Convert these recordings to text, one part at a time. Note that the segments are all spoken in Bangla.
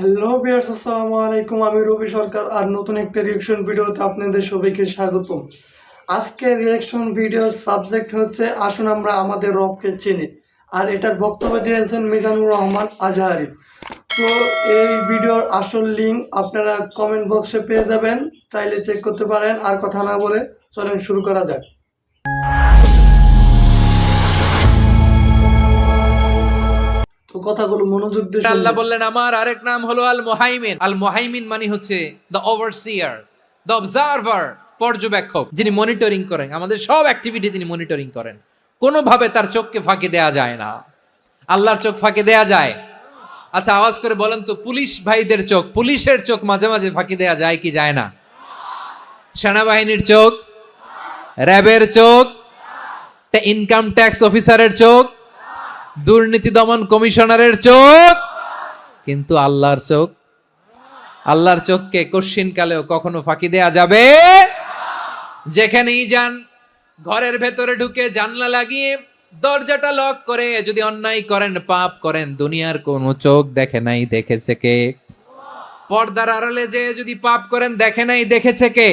হ্যালো ভিউয়ার্স, আসসালামু আলাইকুম। আমি রবি সরকার আর নতুন একটা রিঅ্যাকশন ভিডিওতে আপনাদের সবাইকে স্বাগতম। আজকের রিঅ্যাকশন ভিডিওর সাবজেক্ট হচ্ছে আসুন আমরা আমাদের রবকে চিনি। আর এটার বক্তব্য দিয়েছেন মিজানুর রহমান আজহারি। তো এই ভিডিওর আসল লিঙ্ক আপনারা কমেন্ট বক্সে পেয়ে যাবেন, চাইলে চেক করতে পারেন। আর কথা না বলে চলেন শুরু করা যাক। তো কথাগুলো মনোযোগ দিয়ে আল্লাহ শুনবেন। বললেন আমার আরেক নাম হলো আল মুহাইমিন। আল মুহাইমিন মানে হচ্ছে দ্য ওভারসিয়ার, দ্য অবজারভার, পর্যবেক্ষক, যিনি মনিটরিং করেন, আমাদের সব অ্যাক্টিভিটি তিনি মনিটরিং করেন। কোনোভাবে তার চোখকে ফাঁকি দেয়া যায় না। আল্লাহর চোখ ফাঁকি দেয়া যায়? আচ্ছা আওয়াজ করে বলেন তো, পুলিশ ভাইদের চোখ, পুলিশের চোখ মাঝে মাঝে ফাঁকি দেয়া যায় কি যায় না? সেনাবাহিনীর চোখ, র্যাবের চোখ, ইনকাম ট্যাক্স অফিসারের চোখ, দুর্নীতি দমন কমিশনারের চোখ, কিন্তু আল্লাহর চোখ, আল্লাহর চোখকে কশ্চিন কালেও কখনো ফাঁকি দেয়া যাবে? যেখানেই যান, ঘরের ভেতরে ঢুকে জানলা লাগিয়ে দরজাটা লক করে যদি অন্যায় করেন, পাপ করেন, দুনিয়ার কোনো চোখ দেখে নাই দেখেছে কে? পর্দার আড়ালে যে যদি পাপ করেন, দেখে নাই দেখেছে কে?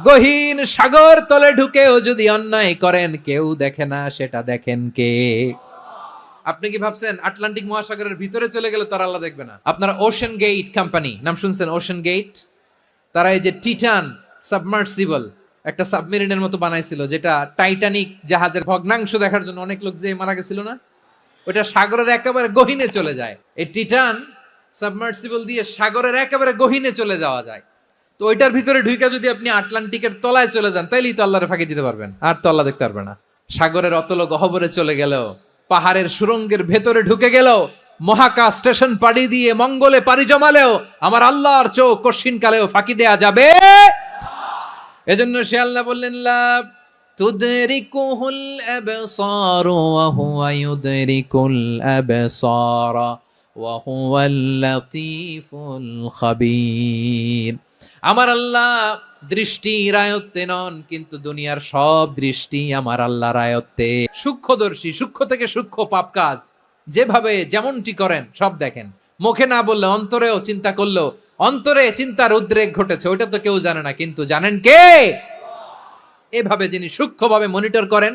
গহীন সাগর তলে ঢুকেও যদি অন্যায় করেন, কেউ দেখে না, সেটা দেখেন কে? আপনি কি ভাবছেন আটলান্টিক মহাসাগরের ভিতরে চলে গেলে তারা আল্লাহ দেখবে না? আপনারা ওশেন গেট কোম্পানি নাম শুনছেন? ওশেন গেট, তারা এই যে টিটান সাবমার্সিবল একটা সাবমেরিনের মতো বানাইছিল, যেটা টাইটানিক জাহাজের ভগ্নাংশ দেখার জন্য অনেক লোক যে মারা গেছিল না, ওটা সাগরের একেবারে গহীনে চলে যায়। এই টিটান সাবমার্সিবল দিয়ে সাগরের একেবারে গহীনে চলে যাওয়া যায়। তো ওইটার ভিতরে ঢুইকা যদি আপনি আটলান্টিকের তলায় চলে যান, তাইলেই তো আল্লাহরে ফাঁকি দিতে পারবেন, আর তো আল্লাহ দেখতে পারবে না। সাগরের অতল গহ্বরে চলে গেলেও, পাহাড়ের সুরঙ্গের ভেতরে ঢুকে গেলেও, মহাকাশ স্টেশন পাড়ি দিয়ে মঙ্গলে পাড়ি জমালেও আমার আল্লাহর চোখ কশ্চিন কালেও ফাঁকি দেয়া যাবে? এজন্য সে আল্লাহ বললেন লা তুদরিকুহুল আবসার ওয়া হুয়া ইউদরিকুল আবসার ওয়া হুয়াল লাতীফুল খাবীর। আমার আল্লাহ দৃষ্টির আয়ত্তে নন, কিন্তু দুনিয়ার সব দৃষ্টি আমার আল্লাহর আয়ত্তে। সূক্ষ্মদর্শী, সূক্ষ্ম থেকে সূক্ষ্ম পাপ কাজ যেভাবে যেমনটি করেন সব দেখেন। মুখে না বললে অন্তরেও চিন্তা করলেও অন্তরে চিন্তার উদ্রেক ঘটেছে, ওইটা তো কেউ জানে না, কিন্তু জানেন কে? এভাবে যিনি সূক্ষ্মভাবে মনিটর করেন,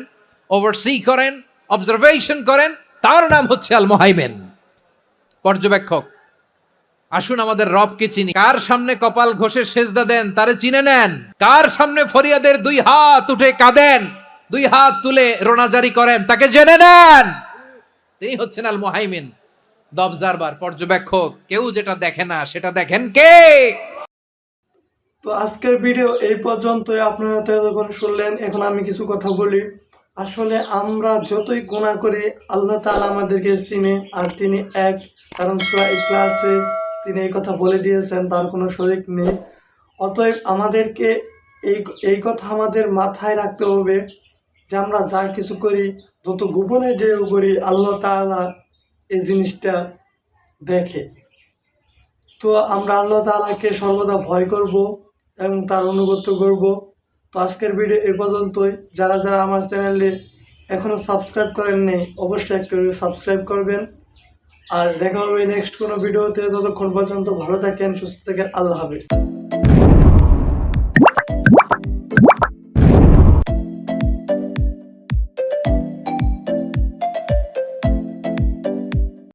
ওভারসি করেন, অবজারভেশন করেন, তার নাম হচ্ছে আল মুহাইমিন, পর্যবেক্ষক। আসুন আমাদের রবকে চিনি। কার সামনে কপাল ঘষে সেজদা দেন তারে চিনে নেন। কার সামনে ফরিয়াদের দুই হাত উঠে কাঁদেন, দুই হাত তুলে রোনাজারি করেন, তাকে জেনে নেন। তিনি হচ্ছেন আল মুহাইমিন, দ্য অবজারভার, পর্যবেক্ষক। কেউ যেটা দেখে না সেটা দেখেন কে? তো আজকের ভিডিও এই পর্যন্তই। আপনারা তো যখন শুনলেন, এখন আমি কিছু কথা বলি। আসলে আমরা যতই গুনাহ করি, আল্লাহ তাআলা আমাদেরকে চিনে, আর তিনি এক। কারণ সূরা ইখলাসে তিনি এই কথা বলে দিয়েছেন, তার কোনো শরীক নেই। অতএব আমাদেরকে এই এই কথা আমাদের মাথায় রাখতে হবে যে আমরা যা কিছু করি, যত গোপনে যেও করি, আল্লাহ তাআলা এই জিনিসটা দেখে। তো আমরা আল্লাহ তাআলাকে সর্বদা ভয় করব এবং তার অনুগত্য করব। তো আজকের ভিডিও এই পর্যন্তই। যারা যারা আমার চ্যানেলে এখনও সাবস্ক্রাইব করেন নাই, অবশ্যই একটু সাবস্ক্রাইব করবেন। আর দেখা হবে নেক্সট কোনো ভিডিওতে। ততক্ষণ পর্যন্ত ভালো থাকেন, সুস্থ থাকেন। আল্লাহ হাফেজ।